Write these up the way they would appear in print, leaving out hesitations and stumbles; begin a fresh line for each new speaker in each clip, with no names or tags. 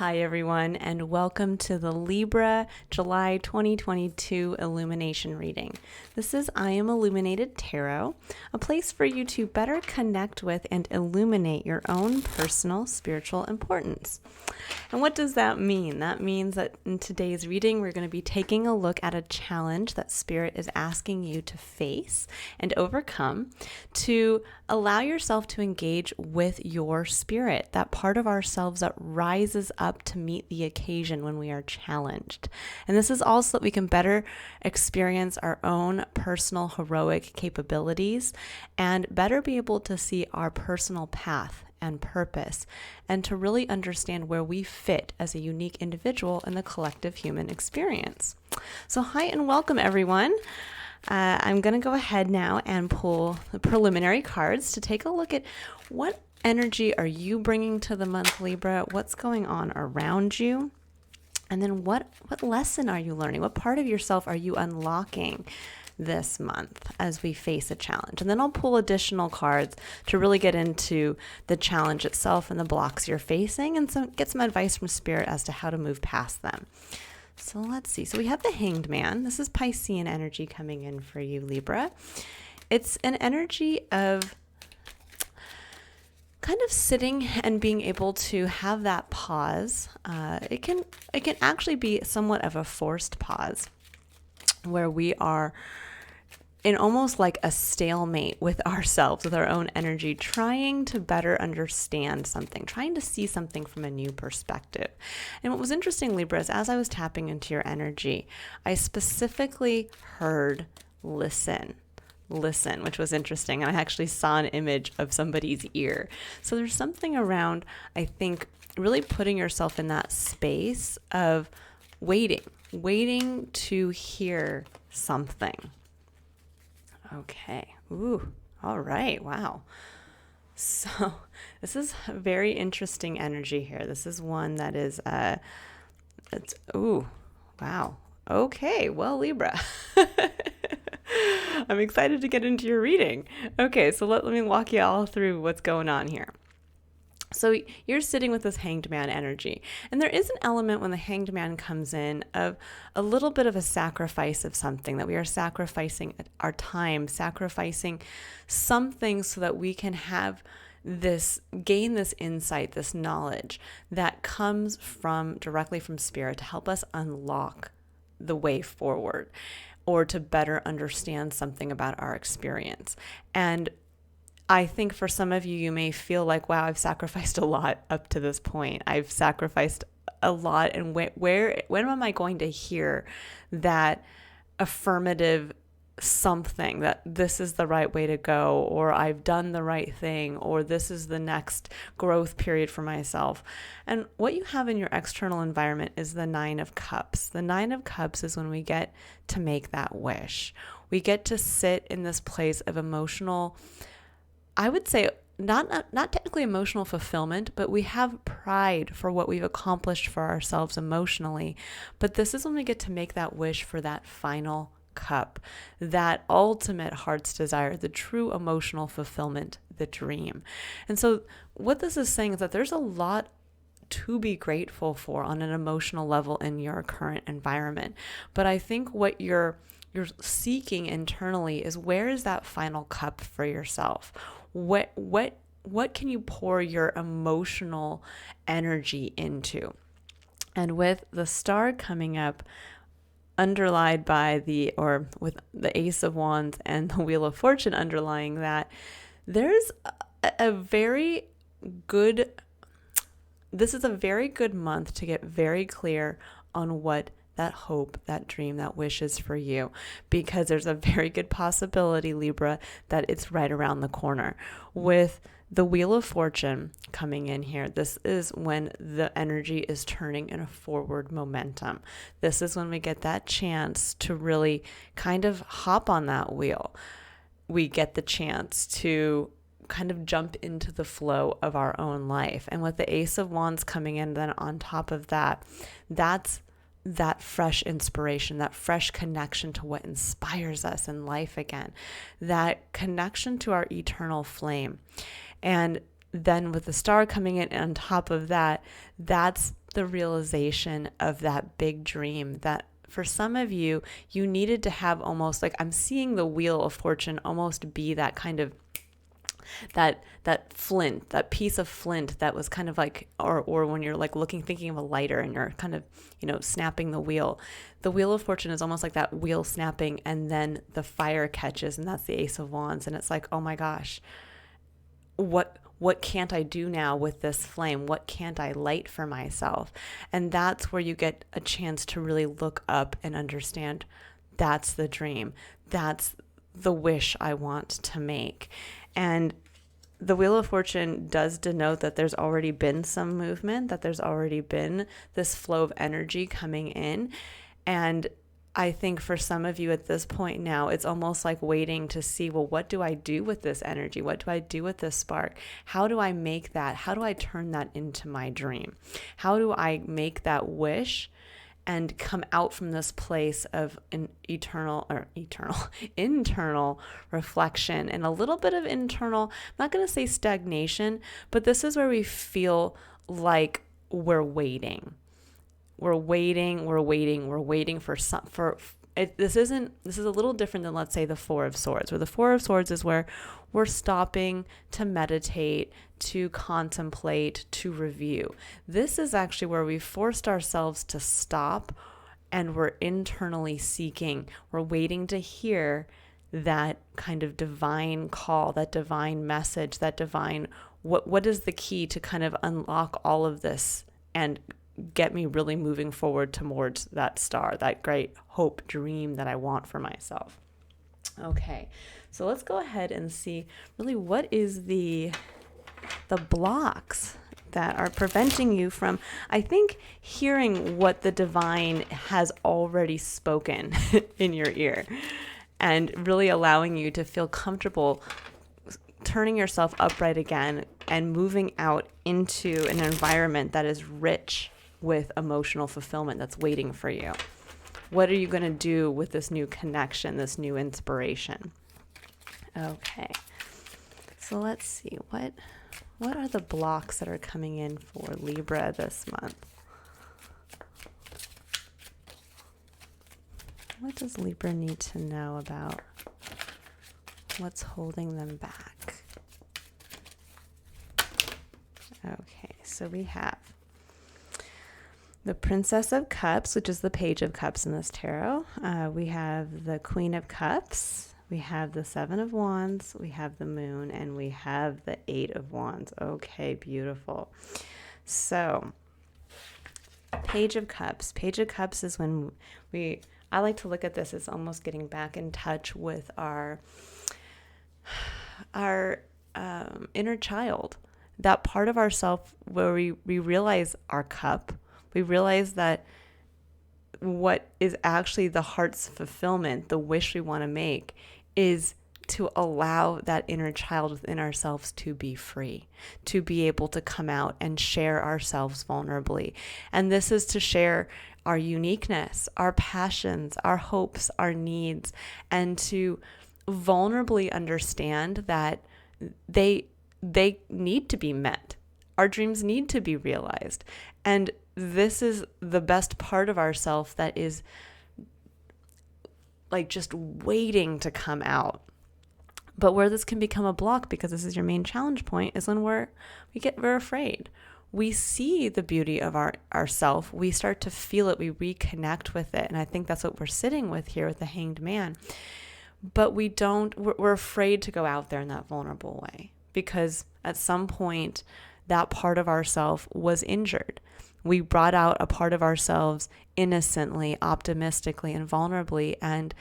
Hi, everyone, and welcome to the Libra July 2022 Illumination reading. This is I Am Illuminated Tarot, a place for you to better connect with and illuminate your own personal spiritual importance. And what does that mean? That means that in today's reading, we're going to be taking a look at a challenge that Spirit is asking you to face and overcome to allow yourself to engage with your spirit, that part of ourselves that rises up to meet the occasion when we are challenged. And this is also that we can better experience our own personal heroic capabilities and better be able to see our personal path and purpose, and to really understand where we fit as a unique individual in the collective human experience. So hi and welcome, everyone. I'm going to go ahead now and pull the preliminary cards to take a look at what energy are you bringing to the month, Libra? What's going on around you? And then what lesson are you learning? What part of yourself are you unlocking this month as we face a challenge? And then I'll pull additional cards to really get into the challenge itself and the blocks you're facing and get some advice from Spirit as to how to move past them. So let's see. So we have the Hanged Man. This is Piscean energy coming in for you, Libra. It's an energy of kind of sitting and being able to have that pause. It can actually be somewhat of a forced pause where we are in almost like a stalemate with ourselves, with our own energy, trying to better understand something, trying to see something from a new perspective. And what was interesting, Libra, is as I was tapping into your energy, I specifically heard listen, which was interesting. And I actually saw an image of somebody's ear. So there's something around, I think, really putting yourself in that space of waiting to hear something. Okay. Ooh. All right. Wow. So this is a very interesting energy here. This is one that is, wow. Okay. Well, Libra, I'm excited to get into your reading. Okay. So let me walk you all through what's going on here. So you're sitting with this Hanged Man energy, and there is an element when the Hanged Man comes in of a little bit of a sacrifice of something, that we are sacrificing our time, sacrificing something so that we can have gain this insight, this knowledge that comes directly from Spirit to help us unlock the way forward or to better understand something about our experience. And I think for some of you, you may feel like, wow, I've sacrificed a lot up to this point. I've sacrificed a lot. And when am I going to hear that affirmative something, that this is the right way to go, or I've done the right thing, or this is the next growth period for myself? And what you have in your external environment is the Nine of Cups. The Nine of Cups is when we get to make that wish. We get to sit in this place of emotional, I would say not technically emotional fulfillment, but we have pride for what we've accomplished for ourselves emotionally. But this is when we get to make that wish for that final cup, that ultimate heart's desire, the true emotional fulfillment, the dream. And so what this is saying is that there's a lot to be grateful for on an emotional level in your current environment. But I think what you're seeking internally is, where is that final cup for yourself? What can you pour your emotional energy into? And with the Star coming up, underlined by with the Ace of Wands and the Wheel of Fortune underlying that, there's a very good, this is a very good month to get very clear on what that hope, that dream, that wish is for you, because there's a very good possibility, Libra, that it's right around the corner. With the Wheel of Fortune coming in here, this is when the energy is turning in a forward momentum. This is when we get that chance to really kind of hop on that wheel. We get the chance to kind of jump into the flow of our own life. And with the Ace of Wands coming in, then on top of that, that's that fresh inspiration, that fresh connection to what inspires us in life again, that connection to our eternal flame. And then with the star coming in on top of that, that's the realization of that big dream that for some of you, you needed to have almost like, I'm seeing the Wheel of Fortune almost be that kind of that flint, that piece of flint that was kind of like, or when you're like thinking of a lighter and you're kind of, snapping the wheel. The Wheel of Fortune is almost like that wheel snapping, and then the fire catches, and that's the Ace of Wands. And it's like, oh my gosh, what can't I do now with this flame? What can't I light for myself? And that's where you get a chance to really look up and understand that's the dream. That's the wish I want to make. And the Wheel of Fortune does denote that there's already been some movement, that there's already been this flow of energy coming in. And I think for some of you at this point now, it's almost like waiting to see, well, what do I do with this energy? What do I do with this spark? How do I make that? How do I turn that into my dream? How do I make that wish and come out from this place of an internal reflection and a little bit of internal, I'm not going to say stagnation, but this is where we feel like we're waiting. We're waiting for this is a little different than, let's say, the Four of Swords, where the Four of Swords is where we're stopping to meditate, to contemplate, to review. This is actually where we forced ourselves to stop, and we're internally seeking. We're waiting to hear that kind of divine call, that divine message, that divine, what is the key to kind of unlock all of this and get me really moving forward towards that star, that great hope dream that I want for myself. Okay, so let's go ahead and see really what is the blocks that are preventing you from, I think, hearing what the divine has already spoken in your ear, and really allowing you to feel comfortable turning yourself upright again and moving out into an environment that is rich with emotional fulfillment that's waiting for you. What are you going to do with this new connection, this new inspiration? Okay, so let's see. What are the blocks that are coming in for Libra this month? What does Libra need to know about what's holding them back? Okay, so we have the Princess of Cups, which is the Page of Cups in this tarot. We have the Queen of Cups. We have the Seven of Wands. We have the Moon. And we have the Eight of Wands. Okay, beautiful. So, Page of Cups. Page of Cups is when I like to look at this as almost getting back in touch with our inner child. That part of ourself where we realize our cup. We realize that what is actually the heart's fulfillment, the wish we want to make, is to allow that inner child within ourselves to be free, to be able to come out and share ourselves vulnerably. And this is to share our uniqueness, our passions, our hopes, our needs, and to vulnerably understand that they need to be met. Our dreams need to be realized. And this is the best part of ourself that is like just waiting to come out. But where this can become a block, because this is your main challenge point, is when we're afraid. We see the beauty of ourself. We start to feel it. We reconnect with it. And I think that's what we're sitting with here with the Hanged Man. But we're afraid to go out there in that vulnerable way, because at some point that part of ourself was injured. We brought out a part of ourselves innocently, optimistically, and vulnerably, and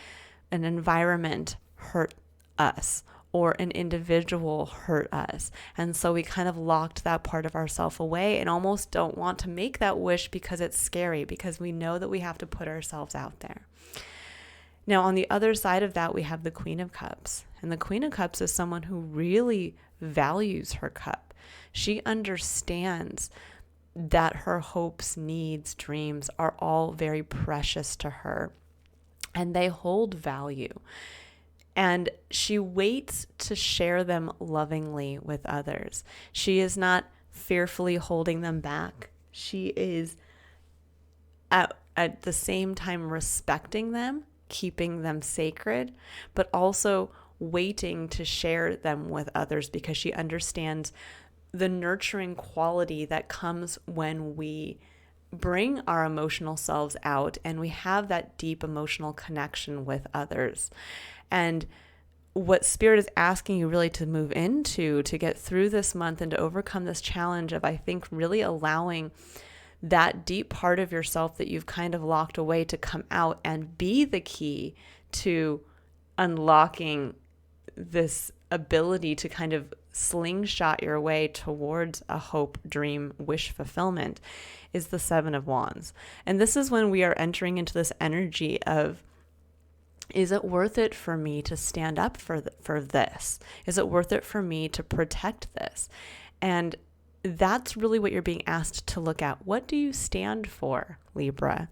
an environment hurt us, or an individual hurt us. And so we kind of locked that part of ourselves away and almost don't want to make that wish because it's scary, because we know that we have to put ourselves out there. Now, on the other side of that, we have the Queen of Cups. And the Queen of Cups is someone who really values her cup. She understands that her hopes, needs, dreams are all very precious to her, and they hold value. And she waits to share them lovingly with others. She is not fearfully holding them back. She is at the same time respecting them, keeping them sacred, but also waiting to share them with others because she understands the nurturing quality that comes when we bring our emotional selves out and we have that deep emotional connection with others. And what Spirit is asking you really to move into to get through this month and to overcome this challenge of, I think, really allowing that deep part of yourself that you've kind of locked away to come out and be the key to unlocking this ability to kind of slingshot your way towards a hope, dream, wish fulfillment is the Seven of Wands. And this is when we are entering into this energy of, is it worth it for me to stand up for this? Is it worth it for me to protect this? And that's really what you're being asked to look at. What do you stand for, Libra?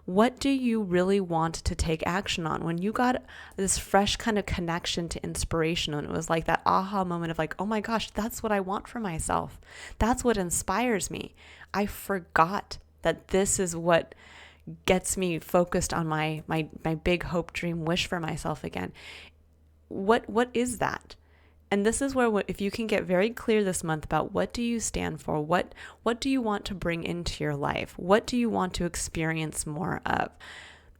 What do you really want to take action on? When you got this fresh kind of connection to inspiration, and it was like that aha moment of like, oh my gosh, that's what I want for myself. That's what inspires me. I forgot that this is what gets me focused on my big hope, dream, wish for myself again. What is that? And this is where, if you can get very clear this month about what do you stand for, what do you want to bring into your life, what do you want to experience more of,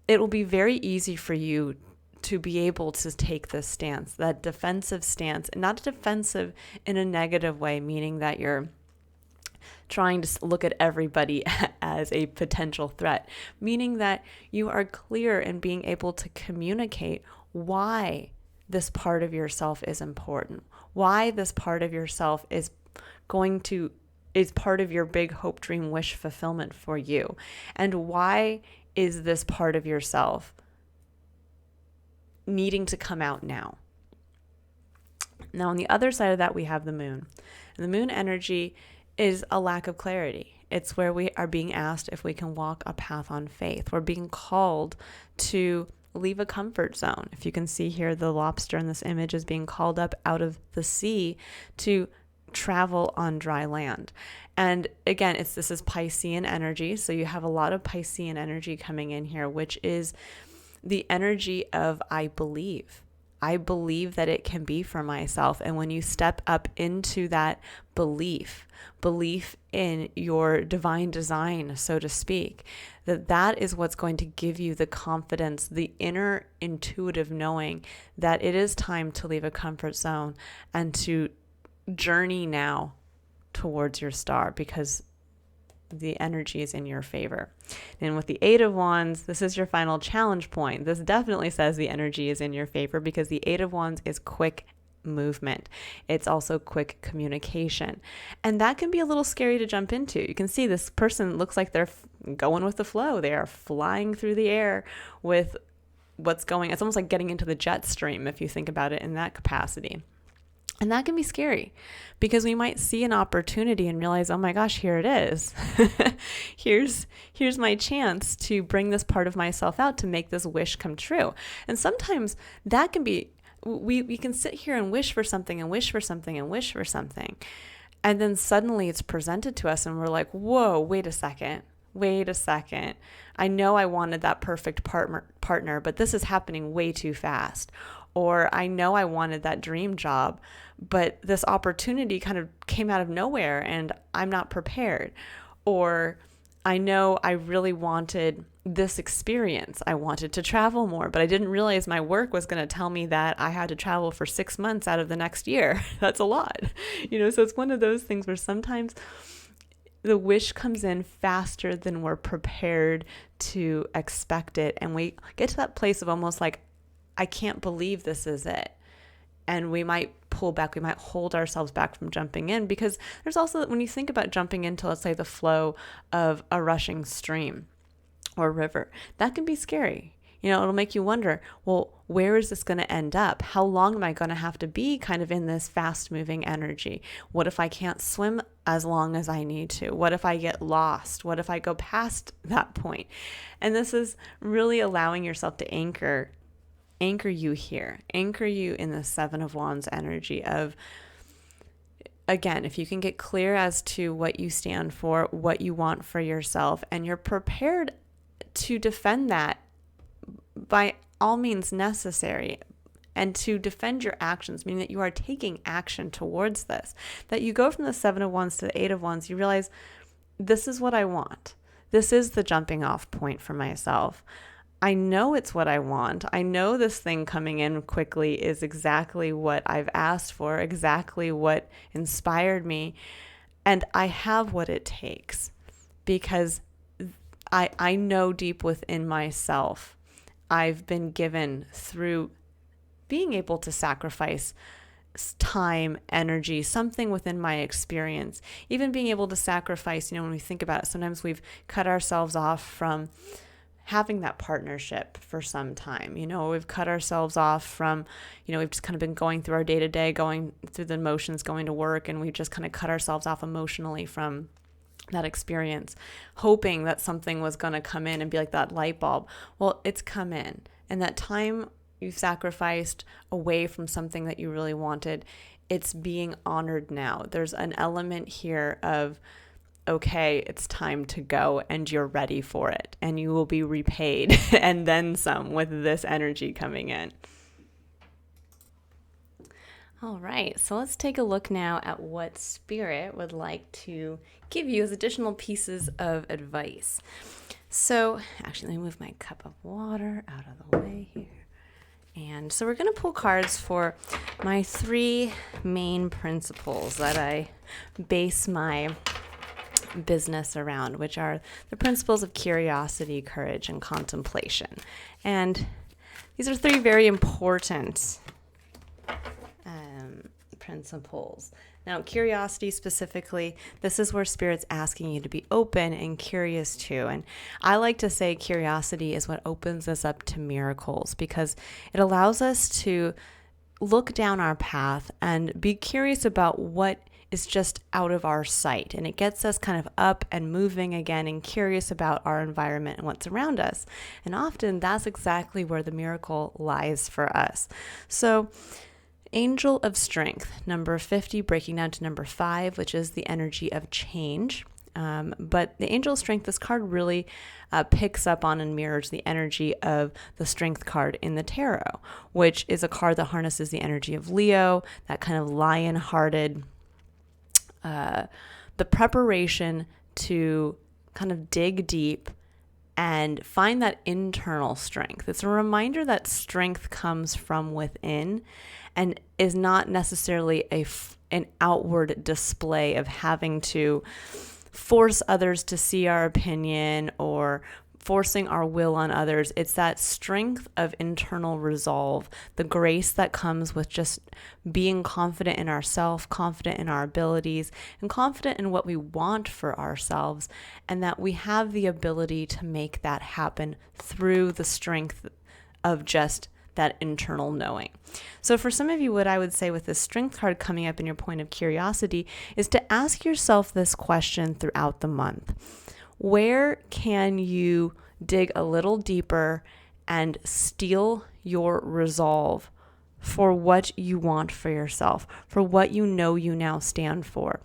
it will be very easy for you to be able to take this stance, that defensive stance, and not defensive in a negative way, meaning that you're trying to look at everybody as a potential threat, meaning that you are clear in being able to communicate why this part of yourself is important, why this part of yourself is part of your big hope, dream, wish fulfillment for you, and why is this part of yourself needing to come out now. Now, on the other side of that, we have the moon. And the moon energy is a lack of clarity. It's where we are being asked if we can walk a path on faith. We're being called to leave a comfort zone. If you can see here, the lobster in this image is being called up out of the sea to travel on dry land. And again, this is Piscean energy. So you have a lot of Piscean energy coming in here, which is the energy of I believe. I believe that it can be for myself. And when you step up into that belief in your divine design, so to speak, that is what's going to give you the confidence, the inner intuitive knowing that it is time to leave a comfort zone and to journey now towards your star, because the energy is in your favor. And with the Eight of Wands, this is your final challenge point. This definitely says the energy is in your favor because the Eight of Wands is quick movement. It's also quick communication. And that can be a little scary to jump into. You can see this person looks like they're going with the flow. They are flying through the air with what's going. It's almost like getting into the jet stream if you think about it in that capacity. And that can be scary because we might see an opportunity and realize, oh my gosh, here it is. Here's my chance to bring this part of myself out to make this wish come true. And sometimes that can be, we can sit here and wish for something and wish for something and wish for something. And then suddenly it's presented to us and we're like, whoa, wait a second. I know I wanted that perfect partner, but this is happening way too fast. Or I know I wanted that dream job, but this opportunity kind of came out of nowhere and I'm not prepared. Or I know I really wanted this experience. I wanted to travel more, but I didn't realize my work was going to tell me that I had to travel for 6 months out of the next year. That's a lot, so it's one of those things where sometimes the wish comes in faster than we're prepared to expect it. And we get to that place of almost like, I can't believe this is it. And we might pull back, we might hold ourselves back from jumping in, because there's also, when you think about jumping into, let's say, the flow of a rushing stream or river, that can be scary. It'll make you wonder, well, where is this going to end up? How long am I going to have to be kind of in this fast moving energy? What if I can't swim as long as I need to? What if I get lost? What if I go past that point? And this is really allowing yourself to anchor anchor you here, anchor you in the Seven of Wands energy of, again, if you can get clear as to what you stand for, what you want for yourself, and you're prepared to defend that by all means necessary, and to defend your actions, meaning that you are taking action towards this, that you go from the Seven of Wands to the Eight of Wands, you realize this is what I want. This is the jumping off point for myself. I know it's what I want. I know this thing coming in quickly is exactly what I've asked for, exactly what inspired me. And I have what it takes because I know deep within myself, I've been given through being able to sacrifice time, energy, something within my experience, even being able to sacrifice, when we think about it, sometimes we've cut ourselves off from having that partnership for some time. We've cut ourselves off from, we've just kind of been going through our day-to-day, going through the motions, going to work, and we just kind of cut ourselves off emotionally from that experience, hoping that something was going to come in and be like that light bulb. Well, it's come in, and that time you've sacrificed away from something that you really wanted, it's being honored now. There's an element here of, okay, it's time to go and you're ready for it and you will be repaid and then some with this energy coming in. All right, so let's take a look now at what Spirit would like to give you as additional pieces of advice. So actually, let me move my cup of water out of the way here. And so we're going to pull cards for my 3 main principles that I base my business around, which are the principles of curiosity, courage, and contemplation. And these are 3 very important principles. Now, curiosity specifically, this is where Spirit's asking you to be open and curious too. And I like to say curiosity is what opens us up to miracles, because it allows us to look down our path and be curious about what is just out of our sight. And it gets us kind of up and moving again and curious about our environment and what's around us. And often that's exactly where the miracle lies for us. So Angel of Strength, number 50, breaking down to number 5, which is the energy of change. But the Angel of Strength, this card really picks up on and mirrors the energy of the Strength card in the tarot, which is a card that harnesses the energy of Leo, that kind of lion-hearted, the preparation to kind of dig deep and find that internal strength. It's a reminder that strength comes from within and is not necessarily an outward display of having to force others to see our opinion or forcing our will on others. It's that strength of internal resolve, the grace that comes with just being confident in ourselves, confident in our abilities, and confident in what we want for ourselves, and that we have the ability to make that happen through the strength of just that internal knowing. So for some of you, what I would say with this Strength card coming up in your point of curiosity is to ask yourself this question throughout the month. Where can you dig a little deeper and steel your resolve for what you want for yourself, for what you know you now stand for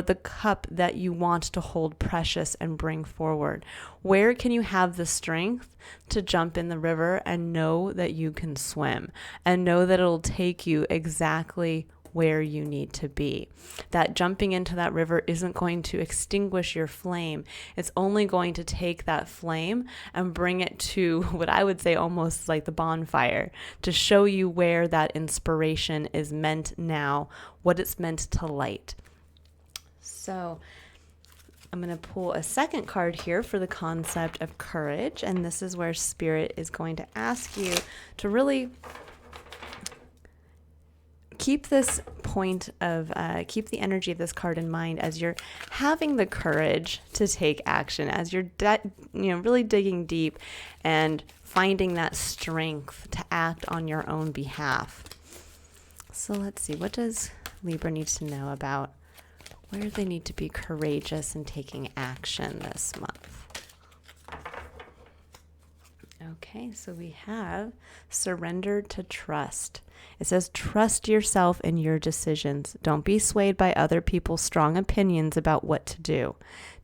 the cup that you want to hold precious and bring forward? Where can you have the strength to jump in the river and know that you can swim and know that it'll take you exactly where you need to be? That jumping into that river isn't going to extinguish your flame. It's only going to take that flame and bring it to what I would say almost like the bonfire, to show you where that inspiration is meant now, what it's meant to light. So I'm going to pull a second card here for the concept of courage, and this is where Spirit is going to ask you to really keep this point of, keep the energy of this card in mind as you're having the courage to take action, as you're, really digging deep and finding that strength to act on your own behalf. So let's see, what does Libra need to know about where they need to be courageous in taking action this month? Okay, so we have surrender to trust. It says, trust yourself in your decisions. Don't be swayed by other people's strong opinions about what to do.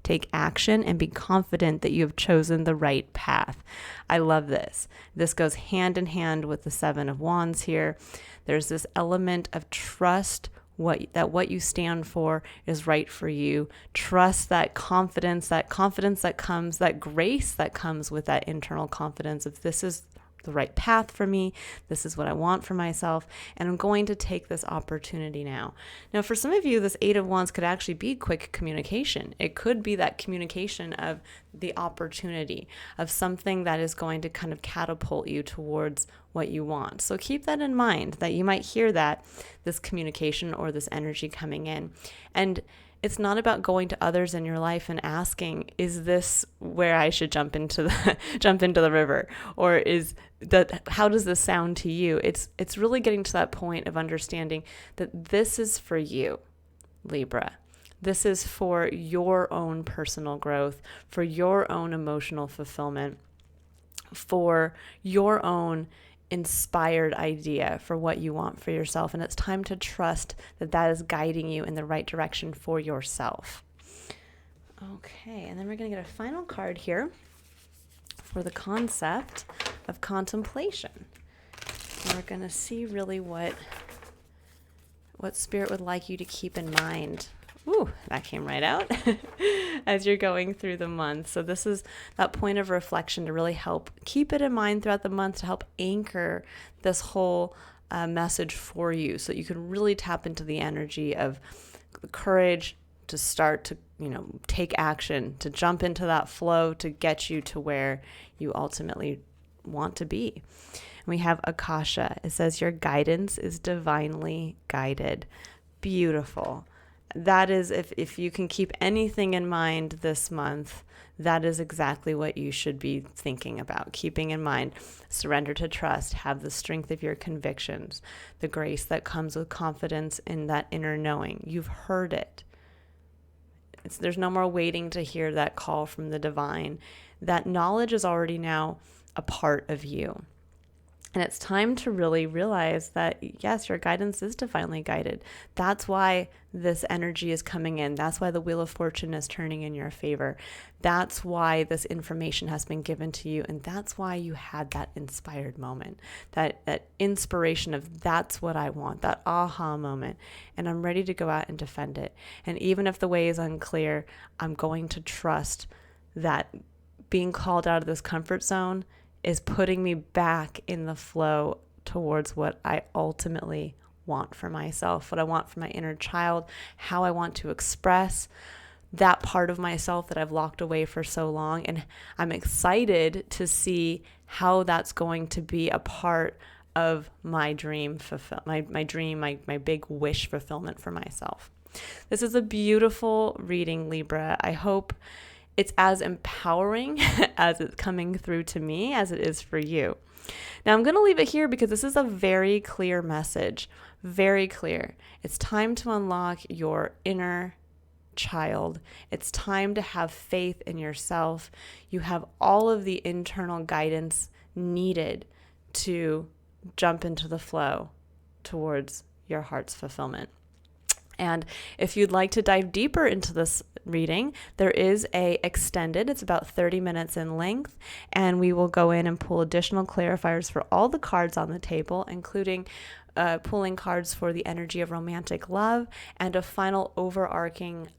Take action and be confident that you have chosen the right path. I love this. This goes hand in hand with the Seven of Wands here. There's this element of trust what you stand for is right for you. Trust that confidence that comes, that grace that comes with that internal confidence of this is the right path for me. This is what I want for myself. And I'm going to take this opportunity now. Now, for some of you, this Eight of Wands could actually be quick communication. It could be that communication of the opportunity of something that is going to kind of catapult you towards what you want. So keep that in mind, that you might hear this communication or this energy coming in. And it's not about going to others in your life and asking, is this where I should jump into the river? Or how does this sound to you? It's really getting to that point of understanding that this is for you, Libra. This is for your own personal growth, for your own emotional fulfillment, for your own inspired idea for what you want for yourself. And it's time to trust that is guiding you in the right direction for yourself. Okay, and then we're going to get a final card here for the concept of contemplation. And we're going to see really what Spirit would like you to keep in mind. Ooh, that came right out as you're going through the month. So this is that point of reflection to really help keep it in mind throughout the month, to help anchor this whole message for you, so you can really tap into the energy of the courage to start to, take action, to jump into that flow, to get you to where you ultimately want to be. And we have Akasha. It says your guidance is divinely guided. Beautiful. That is, if you can keep anything in mind this month, that is exactly what you should be thinking about. Keeping in mind, surrender to trust, have the strength of your convictions, the grace that comes with confidence in that inner knowing. You've heard it. There's no more waiting to hear that call from the divine. That knowledge is already now a part of you. And it's time to really realize that, yes, your guidance is divinely guided. That's why this energy is coming in. That's why the Wheel of Fortune is turning in your favor. That's why this information has been given to you. And that's why you had that inspired moment, that inspiration of that's what I want, that aha moment. And I'm ready to go out and defend it. And even if the way is unclear, I'm going to trust that being called out of this comfort zone is putting me back in the flow towards what I ultimately want for myself, what I want for my inner child, how I want to express that part of myself that I've locked away for so long. And I'm excited to see how that's going to be a part of my dream, my big wish fulfillment for myself. This is a beautiful reading, Libra. I hope it's as empowering as it's coming through to me as it is for you. Now I'm going to leave it here because this is a very clear message, very clear. It's time to unlock your inner child. It's time to have faith in yourself. You have all of the internal guidance needed to jump into the flow towards your heart's fulfillment. And if you'd like to dive deeper into this reading, there is it's about 30 minutes in length, and we will go in and pull additional clarifiers for all the cards on the table, including pulling cards for the energy of romantic love and a final overarching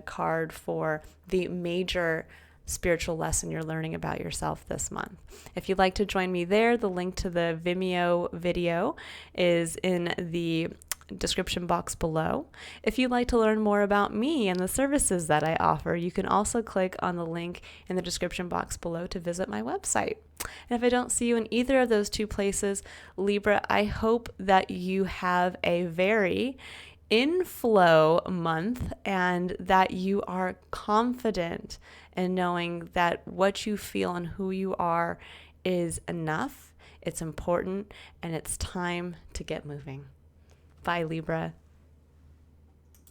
card for the major spiritual lesson you're learning about yourself this month. If you'd like to join me there, the link to the Vimeo video is in the description box below. If you'd like to learn more about me and the services that I offer, you can also click on the link in the description box below to visit my website. And if I don't see you in either of those two places, Libra, I hope that you have a very inflow month and that you are confident in knowing that what you feel and who you are is enough, it's important, and it's time to get moving. Bye, Libra.